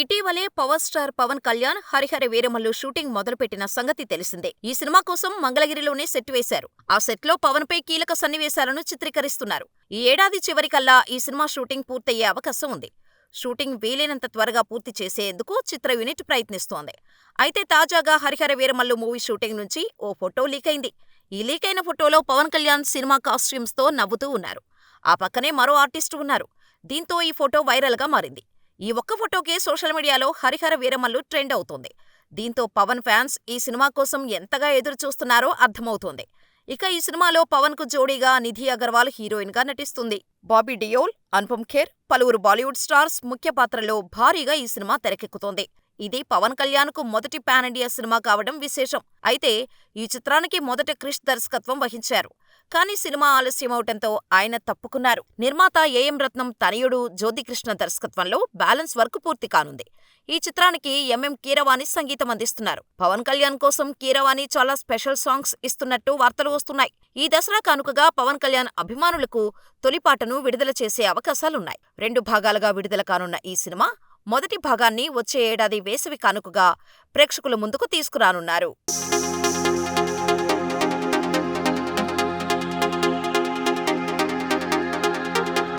ఇటీవలే power star Pawan Kalyan Harihara Veeramallu shooting మొదలుపెట్టిన సంగతి తెలిసిందే. ఈ సినిమా కోసం మంగళగిరిలోనే సెట్ వేశారు. ఆ సెట్లో పవన్ పై కీలక సన్నివేశాలను చిత్రీకరిస్తున్నారు. ఈ ఏడాది చివరికల్లా ఈ సినిమా షూటింగ్ పూర్తయ్యే అవకాశం ఉంది. షూటింగ్ వీలైనంత త్వరగా పూర్తి చేసేందుకు చిత్ర యూనిట్ ప్రయత్నిస్తోంది. అయితే తాజాగా హరిహర వీరమల్లు మూవీ షూటింగ్ నుంచి ఓ ఫోటో లీక్ అయింది. ఈ లీక్ అయిన ఫోటోలో పవన్ కళ్యాణ్ సినిమా కాస్ట్యూమ్స్ తో నవ్వుతూ ఉన్నారు. ఆ పక్కనే మరో ఆర్టిస్టు ఉన్నారు. దీంతో ఈ ఫోటో వైరల్ గా మారింది. ఈ ఒక్క ఫోటోకే సోషల్ మీడియాలో హరిహర వీరమల్లు ట్రెండ్ అవుతోంది. దీంతో పవన్ ఫ్యాన్స్ ఈ సినిమా కోసం ఎంతగా ఎదురు చూస్తున్నారో అర్థమవుతోంది. ఇక ఈ సినిమాలో పవన్ కు జోడీగా నిధి అగర్వాల్ హీరోయిన్ గా నటిస్తుంది. బాబీ డియోల్, అనుపమ్ ఖేర్, పలువురు బాలీవుడ్ స్టార్స్ ముఖ్య పాత్రల్లో భారీగా ఈ సినిమా తెరకెక్కుతోంది. ఇది పవన్ కళ్యాణ్ కు మొదటి పాన్ ఇండియా సినిమా కావడం విశేషం. అయితే ఈ చిత్రానికి మొదట క్రిష్ దర్శకత్వం వహించారు. కానీ సినిమా ఆలస్యమవటంతో ఆయన తప్పుకున్నారు. నిర్మాత ఏఎం రత్నం తనయుడు జ్యోతికృష్ణ దర్శకత్వంలో బ్యాలెన్స్ వర్క్ పూర్తి కానుంది. ఈ చిత్రానికి ఎంఎం కీరవాణి సంగీతం అందిస్తున్నారు. పవన్ కళ్యాణ్ కోసం కీరవాణి చాలా స్పెషల్ సాంగ్స్ ఇస్తున్నట్టు వార్తలు వస్తున్నాయి. ఈ దసరా కానుకగా పవన్ కళ్యాణ్ అభిమానులకు తొలిపాటను విడుదల చేసే అవకాశాలున్నాయి. 2 భాగాలుగా విడుదల కానున్న ఈ సినిమా మొదటి భాగాన్ని వచ్చే ఏడాది వేసవి కానుకగా ప్రేక్షకుల ముందుకు తీసుకురానున్నారు.